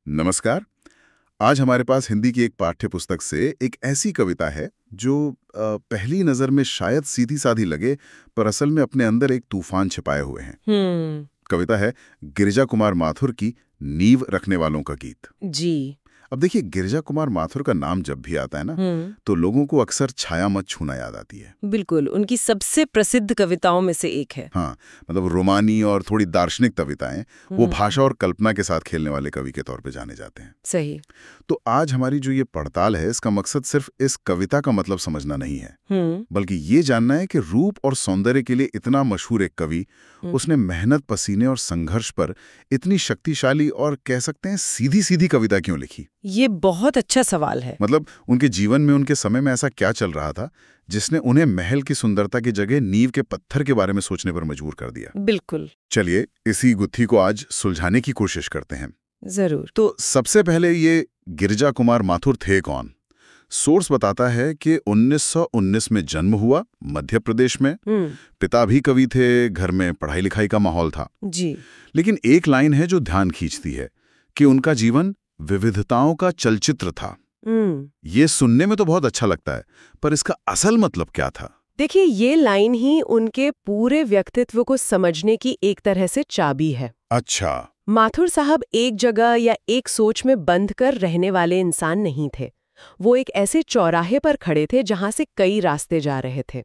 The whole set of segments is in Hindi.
नमस्कार। आज हमारे पास हिंदी की एक पाठ्य पुस्तक से एक ऐसी कविता है जो पहली नज़र में शायद सीधी-सादी लगे, पर असल में अपने अंदर एक तूफान छिपाए हुए हैं। कविता है गिरिजा कुमार माथुर की नींव रखने वालों का गीत। जी। अब देखिए, गिरिजा कुमार माथुर का नाम जब भी आता है ना, तो लोगों को अक्सर छाया मत छूना याद आती है। बिल्कुल, उनकी सबसे प्रसिद्ध कविताओं में से एक है। हाँ, मतलब रोमानी और थोड़ी दार्शनिक कविताएं, वो भाषा और कल्पना के साथ खेलने वाले कवि के तौर पे जाने जाते हैं। सही। तो आज हमारी जो ये पड़ताल है, इसका मकसद सिर्फ इस कविता का मतलब समझना नहीं है, बल्कि ये जानना है कि रूप और सौंदर्य के लिए इतना मशहूर एक कवि, उसने मेहनत, पसीने और संघर्ष पर इतनी शक्तिशाली और कह सकते हैं सीधी-सीधी कविता क्यों लिखी। ये बहुत अच्छा सवाल है। मतलब उनके जीवन में, उनके समय में ऐसा क्या चल रहा था जिसने उन्हें महल की सुंदरता की जगह नींव के पत्थर के बारे में सोचने पर मजबूर कर दिया। बिल्कुल। चलिए इसी गुत्थी को आज सुलझाने की कोशिश करते हैं। जरूर। तो सबसे पहले ये गिरिजा कुमार माथुर थे कौन? सोर्स बताता है कि 1919 में जन्म हुआ मध्य प्रदेश में। पिता भी कवि थे, घर में पढ़ाई लिखाई का माहौल था जी। लेकिन एक लाइन है जो ध्यान खींचती है कि उनका जीवन विविधताओं का चलचित्र था। ये सुनने में तो बहुत अच्छा लगता है, पर इसका असल मतलब क्या था? देखिए, ये लाइन ही उनके पूरे व्यक्तित्व को समझने की एक तरह से चाबी है। अच्छा। माथुर साहब एक जगह या एक सोच में बंध कर रहने वाले इंसान नहीं थे। वो एक ऐसे चौराहे पर खड़े थे जहां से कई रास्ते जा रहे थे।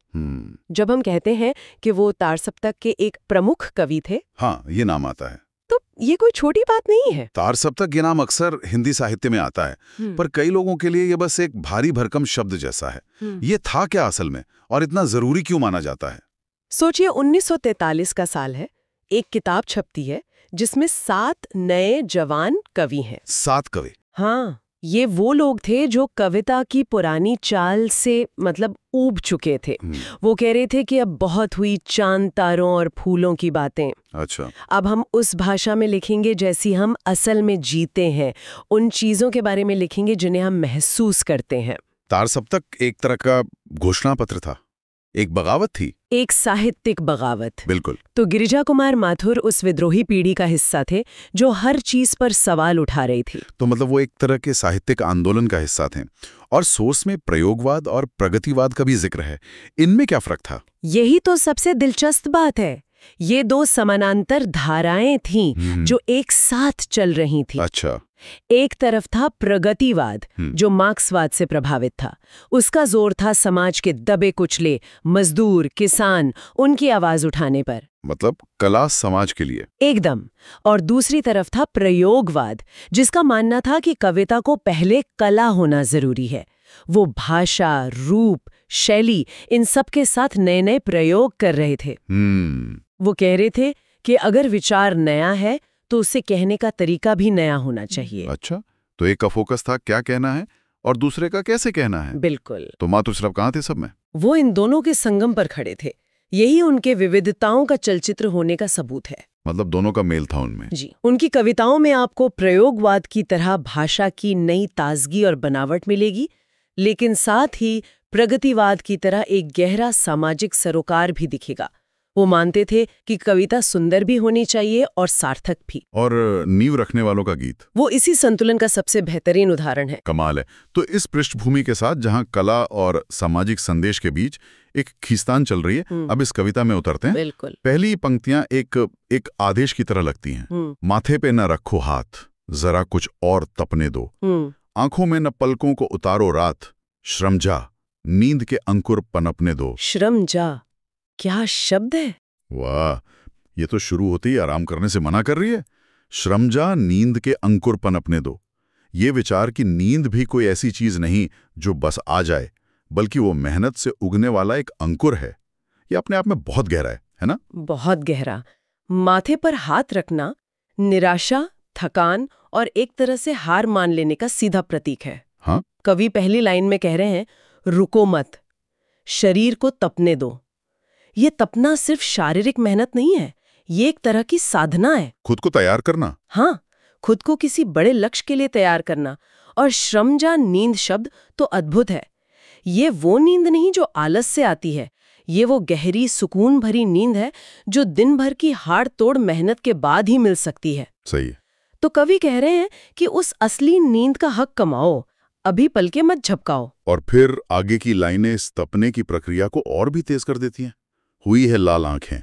जब हम कहते हैं कि वो तार सप्तक के एक प्रमुख कवि थे, हाँ, ये नाम आता है, तो ये कोई छोटी बात नहीं है। तार सप्तक ये नाम अक्सर हिंदी साहित्य में आता है, पर कई लोगों के लिए ये बस एक भारी भरकम शब्द जैसा है। ये था क्या असल में, और इतना जरूरी क्यों माना जाता है? सोचिए, 1943 का साल है, एक किताब छपती है जिसमें 7 नए जवान कवि हैं। 7 कवि? हाँ, ये वो लोग थे जो कविता की पुरानी चाल से मतलब ऊब चुके थे। वो कह रहे थे कि अब बहुत हुई चांद तारों और फूलों की बातें। अच्छा। अब हम उस भाषा में लिखेंगे जैसी हम असल में जीते हैं, उन चीजों के बारे में लिखेंगे जिन्हें हम महसूस करते हैं। तार सप्तक एक तरह का घोषणा पत्र था, एक बगावत थी, एक साहित्यिक बगावत। बिल्कुल। तो गिरिजा कुमार माथुर उस विद्रोही पीढ़ी का हिस्सा थे जो हर चीज पर सवाल उठा रही थी। तो मतलब वो एक तरह के साहित्यिक आंदोलन का हिस्सा थे। और सोर्स में प्रयोगवाद और प्रगतिवाद का भी जिक्र है। इनमें क्या फर्क था? यही तो सबसे दिलचस्प बात है। ये दो समानांतर धाराएं थीं जो एक साथ चल रही थी। अच्छा। एक तरफ था प्रगतिवाद जो मार्क्सवाद से प्रभावित था। उसका जोर था समाज के दबे कुचले मजदूर, किसान, उनकी आवाज उठाने पर। मतलब कला समाज के लिए। एकदम। और दूसरी तरफ था प्रयोगवाद, जिसका मानना था कि कविता को पहले कला होना जरूरी है। वो भाषा, रूप, शैली, इन सब के साथ नए नए प्रयोग कर रहे थे। वो कह रहे थे कि अगर विचार नया है तो उसे कहने का तरीका भी नया होना चाहिए। अच्छा, तो एक का फोकस था क्या कहना है और दूसरे का कैसे कहना है। बिल्कुल। तो माथुर साहब कहाँ थे सब में? वो इन दोनों के संगम पर खड़े थे। यही उनके विविधताओं का चलचित्र होने का सबूत है। मतलब दोनों का मेल था उनमें। जी। उनकी कविताओं में आपको प्रयोगवाद की तरह भाषा की नई ताजगी और बनावट मिलेगी, लेकिन साथ ही प्रगतिवाद की तरह एक गहरा सामाजिक सरोकार भी दिखेगा। वो मानते थे कि कविता सुंदर भी होनी चाहिए और सार्थक भी। और नींव रखने वालों का गीत, वो इसी संतुलन का सबसे बेहतरीन उदाहरण है। कमाल है। तो इस पृष्ठभूमि के साथ जहां कला और सामाजिक संदेश के बीच एक खींचतान चल रही है, अब इस कविता में उतरते हैं। बिल्कुल। पहली पंक्तियां एक आदेश की तरह लगती हैं। माथे पे न रखो हाथ, जरा कुछ और तपने दो, आंखों में न पलकों को उतारो रात, श्रम जा, नींद के अंकुर पनपने दो। श्रम जा, क्या शब्द है। वाह, ये तो शुरू होते ही आराम करने से मना कर रही है। श्रम जा, नींद के अंकुर पनपने दो। ये विचार कि नींद भी कोई ऐसी चीज नहीं जो बस आ जाए, बल्कि वो मेहनत से उगने वाला एक अंकुर है, ये अपने आप में बहुत गहरा है ना? बहुत गहरा। माथे पर हाथ रखना निराशा, थकान और एक तरह से हार मान लेने का सीधा प्रतीक है। हाँ? कवि पहली लाइन में कह रहे हैं, रुको मत, शरीर को तपने दो। ये तपना सिर्फ शारीरिक मेहनत नहीं है, ये एक तरह की साधना है। खुद को तैयार करना। हाँ, खुद को किसी बड़े लक्ष्य के लिए तैयार करना। और श्रम जा नींद शब्द तो अद्भुत है। ये वो नींद नहीं जो आलस से आती है, ये वो गहरी सुकून भरी नींद है जो दिन भर की हाड़ तोड़ मेहनत के बाद ही मिल सकती है। सही है। तो कवि कह रहे हैं कि उस असली नींद का हक कमाओ, अभी पलके मत झपकाओ। और फिर आगे की लाइनें इस तपने की प्रक्रिया को और भी तेज कर देती हैं। हुई है लाल आंखें,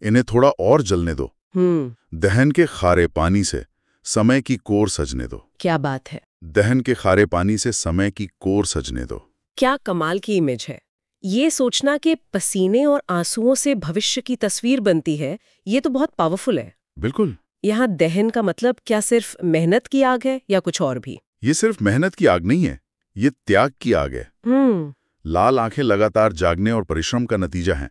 इन्हें थोड़ा और जलने दो। दहन के खारे पानी से समय की कोर सजने दो। क्या बात है। दहन के खारे पानी से समय की कोर सजने दो। क्या कमाल की इमेज है। ये सोचना कि पसीने और आंसुओं से भविष्य की तस्वीर बनती है, ये तो बहुत पावरफुल है। बिल्कुल। यहाँ दहन का मतलब क्या सिर्फ मेहनत की आग है या कुछ और भी? ये सिर्फ मेहनत की आग नहीं है, ये त्याग की आग है। लाल आंखें लगातार जागने और परिश्रम का नतीजा हैं।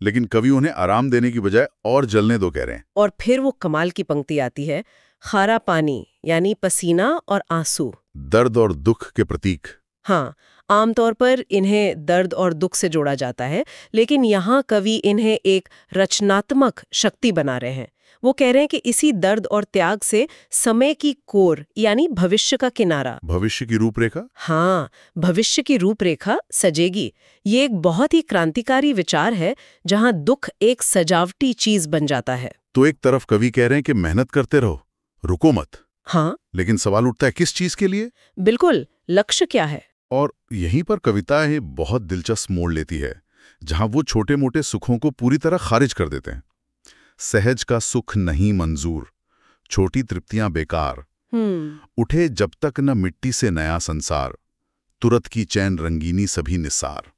लेकिन कवि उन्हें आराम देने की बजाय और जलने दो कह रहे हैं। और फिर वो कमाल की पंक्ति आती है, खारा पानी यानी पसीना और आंसू, दर्द और दुख के प्रतीक। हाँ, आमतौर पर इन्हें दर्द और दुख से जोड़ा जाता है, लेकिन यहाँ कवि इन्हें एक रचनात्मक शक्ति बना रहे हैं। वो कह रहे हैं कि इसी दर्द और त्याग से समय की कोर यानी भविष्य का किनारा, भविष्य की रूपरेखा, हाँ, भविष्य की रूपरेखा सजेगी। ये एक बहुत ही क्रांतिकारी विचार है, जहाँ दुख एक सजावटी चीज बन जाता है। तो एक तरफ कवि कह रहे हैं कि मेहनत करते रहो, रुको मत। हाँ, लेकिन सवाल उठता है किस चीज के लिए? बिल्कुल, लक्ष्य क्या है? और यहीं पर कविता है बहुत दिलचस्प मोड़ लेती है, जहां वो छोटे मोटे सुखों को पूरी तरह खारिज कर देते हैं। सहज का सुख नहीं मंजूर, छोटी तृप्तियां बेकार, उठे जब तक न मिट्टी से नया संसार, तुरत की चैन रंगीनी सभी निसार।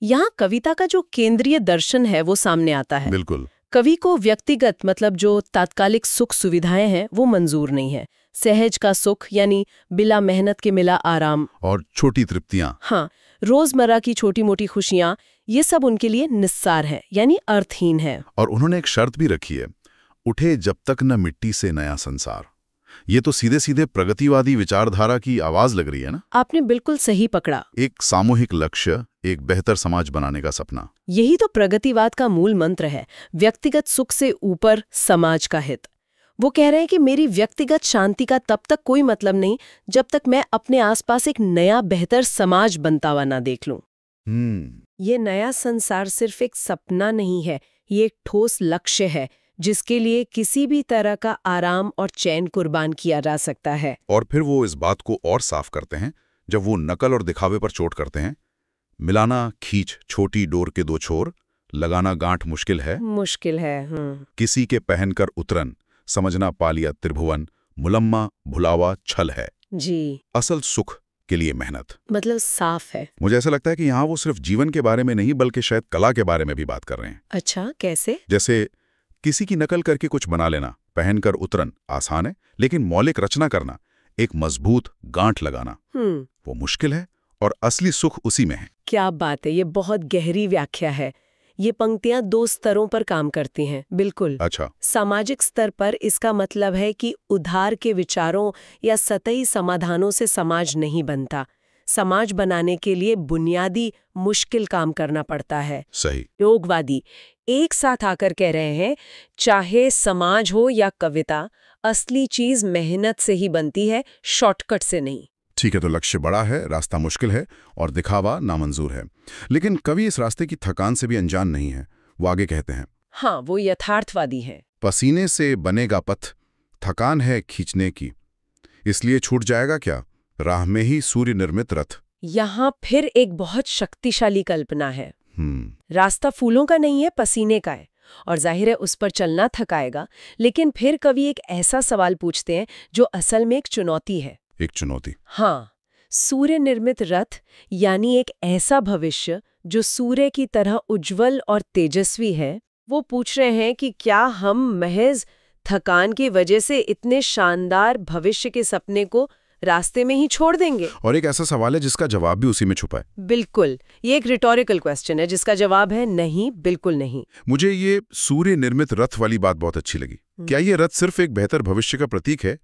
यहाँ कविता का जो केंद्रीय दर्शन है वो सामने आता है। बिल्कुल। कवि को व्यक्तिगत मतलब जो तात्कालिक सुख सुविधाएं हैं वो मंजूर नहीं है। सहज का सुख यानी बिना मेहनत के मिला आराम, और छोटी तृप्तियां, हाँ, रोजमर्रा की छोटी मोटी खुशियां, ये सब उनके लिए निस्सार है यानी अर्थहीन है। और उन्होंने एक शर्त भी रखी है, उठे जब तक न मिट्टी से नया संसार। ये तो सीधे सीधे प्रगतिवादी विचारधारा की आवाज लग रही है ना? आपने बिल्कुल सही पकड़ा। एक सामूहिक लक्ष्य, एक बेहतर समाज बनाने का सपना। यही तो प्रगतिवाद का मूल मंत्र है, व्यक्तिगत सुख से ऊपर समाज का हित। वो कह रहे हैं कि मेरी व्यक्तिगत शांति का तब तक कोई मतलब नहीं जब तक मैं अपने आसपास एक नया बेहतर समाज बनता हुआ ना देख लूं। ये नया संसार सिर्फ एक सपना नहीं है, ये एक ठोस लक्ष्य है जिसके लिए किसी भी तरह का आराम और चैन कुर्बान किया जा सकता है। और फिर वो इस बात को और साफ करते हैं जब वो नकल और दिखावे पर चोट करते हैं। मिलाना खींच छोटी डोर के दो छोर, लगाना गांठ मुश्किल है, किसी के पहनकर उतरन, समझना पालिया त्रिभुवन, मुलम्मा भुलावा छल है जी। असल सुख के लिए मेहनत। मतलब साफ है। मुझे ऐसा लगता है कि यहाँ वो सिर्फ जीवन के बारे में नहीं बल्कि शायद कला के बारे में भी बात कर रहे हैं। अच्छा, कैसे? जैसे किसी की नकल करके कुछ बना लेना, पहनकर उतरन आसान है, लेकिन मौलिक रचना करना, एक मजबूत गांठ लगाना, वो मुश्किल है और असली सुख उसी में है। क्या बात है, ये बहुत गहरी व्याख्या है। ये पंक्तियां दो स्तरों पर काम करती हैं। बिल्कुल। अच्छा। सामाजिक स्तर पर इसका मतलब है कि उधार के विचारों या सतही समाधानों से समाज नहीं बनता। समाज बनाने के लिए बुनियादी मुश्किल काम करना पड़ता है। सही। योगवादी एक साथ आकर कह रहे हैं, चाहे समाज हो या कविता, असली चीज मेहनत से ही बनती है, शॉर्टकट से नहीं। ठीक है, तो लक्ष्य बड़ा है, रास्ता मुश्किल है और दिखावा नामंजूर है। लेकिन कवि इस रास्ते की थकान से भी अनजान नहीं है। वो आगे कहते हैं, हाँ, वो यथार्थवादी है। पसीने से बनेगा पथ, थकान है खींचने की, इसलिए छूट जाएगा क्या राह में ही सूर्य निर्मित रथ। यहाँ फिर एक बहुत शक्तिशाली कल्पना है। रास्ता फूलों का नहीं है, पसीने का है, और जाहिर है उस पर चलना थकाएगा। लेकिन फिर कवि एक ऐसा सवाल पूछते हैं जो असल में एक चुनौती है। एक चुनौती? हाँ, सूर्य निर्मित रथ यानी एक ऐसा भविष्य जो सूर्य की तरह उज्जवल और तेजस्वी है। वो पूछ रहे हैं कि क्या हम महज थकान की वजह से इतने शानदार भविष्य के सपने को रास्ते में ही छोड़ देंगे? और एक ऐसा सवाल है जिसका जवाब भी उसी में छुपा है। बिल्कुल, ये एक रिटोरिकल क्वेश्चन है जिसका जवाब है नहीं, बिल्कुल नहीं। मुझे ये सूर्य निर्मित रथ वाली बात बहुत अच्छी लगी। क्या ये रथ सिर्फ एक बेहतर भविष्य का प्रतीक है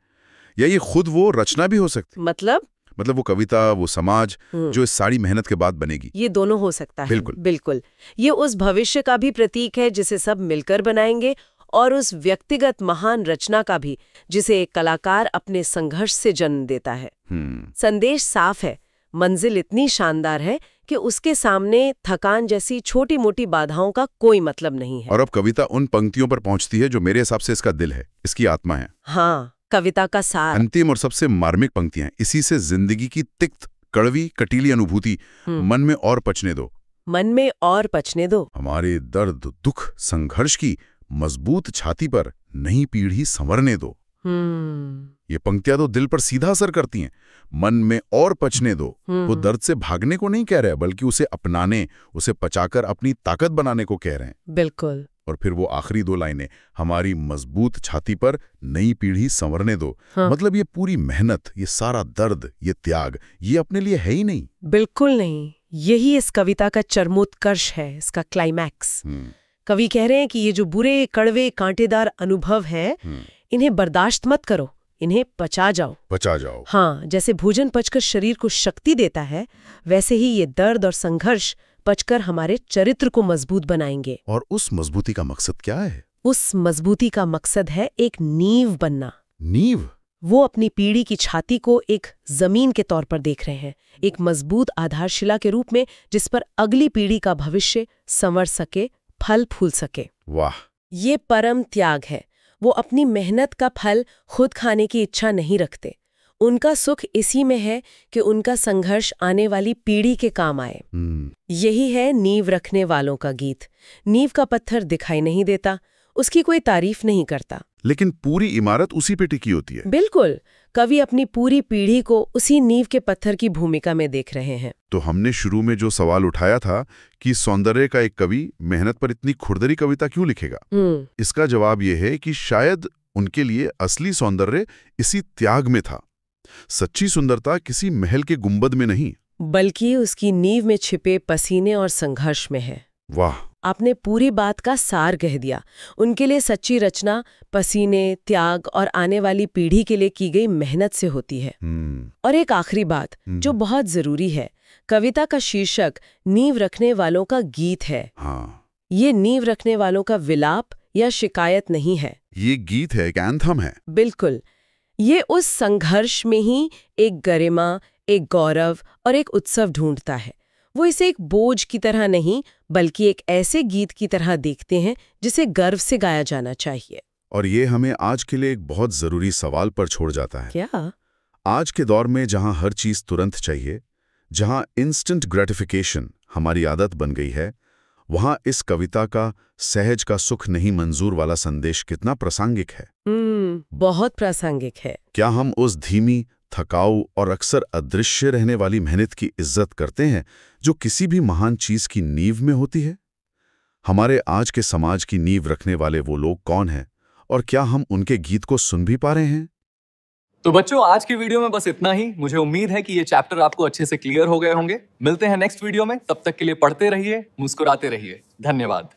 या ये खुद वो रचना भी हो सकती? मतलब वो कविता, वो समाज जो इस सारी मेहनत के बाद बनेगी। ये दोनों हो सकता है। बिल्कुल बिल्कुल। ये उस भविष्य का भी प्रतीक है जिसे सब मिलकर बनाएंगे, और उस व्यक्तिगत महान रचना का भी जिसे एक कलाकार अपने संघर्ष से जन्म देता है। संदेश साफ है, मंजिल इतनी शानदार है कि उसके सामने थकान जैसी छोटी मोटी बाधाओं का कोई मतलब नहीं है। और अब कविता उन पंक्तियों पर पहुंचती है जो मेरे हिसाब से इसका दिल है, इसकी आत्मा है। हाँ, कविता का सार। अंतिम और सबसे मार्मिक पंक्तियां, इसी से जिंदगी की तिक्त, कड़वी, कटीली अनुभूति मन में और पचने दो। मन में और पचने दो। हमारे दर्द, दुख, संघर्ष की मजबूत छाती पर नई पीढ़ी संवरने दो। ये पंक्तियां तो दिल पर सीधा असर करती हैं। मन में और पचने दो, वो दर्द से भागने को नहीं कह रहे, बल्कि उसे अपनाने, उसे पचाकर अपनी ताकत बनाने को कह रहे हैं। बिल्कुल। और फिर वो आखिरी 2 लाइनें, हमारी मजबूत छाती पर नई पीढ़ी संवरने दो। मतलब ये पूरी मेहनत, ये सारा दर्द, ये त्याग, ये अपने लिए है ही नहीं। बिल्कुल नहीं। यही इस कविता का चरमोत्कर्ष है, इसका क्लाइमैक्स। कवि कह रहे हैं कि ये जो बुरे, कड़वे, कांटेदार अनुभव हैं, इन्हें बर्दाश्त मत करो, इन्हें पचा जाओ। हाँ, जैसे भोजन पचकर शरीर को शक्ति देता है, वैसे ही ये दर्द और संघर्ष पचकर हमारे चरित्र को मजबूत बनाएंगे। और उस मजबूती का मकसद क्या है? उस मजबूती का मकसद है एक नींव बनना। नींव? वो अपनी पीढ़ी की छाती को एक जमीन के तौर पर देख रहे हैं, एक मजबूत आधारशिला के रूप में, जिस पर अगली पीढ़ी का भविष्य संवर सके, फल फूल सके। वाह! ये परम त्याग है। वो अपनी मेहनत का फल खुद खाने की इच्छा नहीं रखते। उनका सुख इसी में है कि उनका संघर्ष आने वाली पीढ़ी के काम आए। यही है नींव रखने वालों का गीत। नींव का पत्थर दिखाई नहीं देता, उसकी कोई तारीफ नहीं करता, लेकिन पूरी इमारत उसी पे टिकी होती है। बिल्कुल। कवि अपनी पूरी पीढ़ी को उसी नींव के पत्थर की भूमिका में देख रहे हैं। तो हमने शुरू में जो सवाल उठाया था कि सौंदर्य का एक कवि मेहनत पर इतनी खुरदरी कविता क्यों लिखेगा, इसका जवाब यह है कि शायद उनके लिए असली सौंदर्य इसी त्याग में था। सच्ची सुंदरता किसी महल के गुंबद में नहीं, बल्कि उसकी नींव में छिपे पसीने और संघर्ष में है। वाह! आपने पूरी बात का सार कह दिया। उनके लिए सच्ची रचना पसीने, त्याग और आने वाली पीढ़ी के लिए की गई मेहनत से होती है। और एक आखिरी बात जो बहुत जरूरी है, कविता का शीर्षक नींव रखने वालों का गीत है। ये नींव रखने वालों का विलाप या शिकायत नहीं है, ये गीत है, एक एंथम है। बिल्कुल। ये उस संघर्ष में ही एक गरिमा, एक गौरव और एक उत्सव ढूंढता है। वो इसे एक बोझ की तरह नहीं, बल्कि एक ऐसे गीत की तरह देखते हैं जिसे गर्व से गाया जाना चाहिए। और ये हमें आज के लिए एक बहुत जरूरी सवाल पर छोड़ जाता है। क्या? आज के दौर में जहां हर चीज तुरंत चाहिए, जहां इंस्टेंट ग्रेटिफिकेशन हमारी आदत बन गई है, वहां इस कविता का सहज का सुख नहीं मंजूर वाला संदेश कितना प्रासंगिक है। बहुत प्रासंगिक है। क्या हम उस धीमी, थकाऊ और अक्सर अदृश्य रहने वाली मेहनत की इज्जत करते हैं जो किसी भी महान चीज की नींव में होती है? हमारे आज के समाज की नींव रखने वाले वो लोग कौन हैं, और क्या हम उनके गीत को सुन भी पा रहे हैं? तो बच्चों, आज की वीडियो में बस इतना ही। मुझे उम्मीद है कि ये चैप्टर आपको अच्छे से क्लियर हो गए होंगे। मिलते हैं नेक्स्ट वीडियो में, तब तक के लिए पढ़ते रहिए, मुस्कुराते रहिए। धन्यवाद।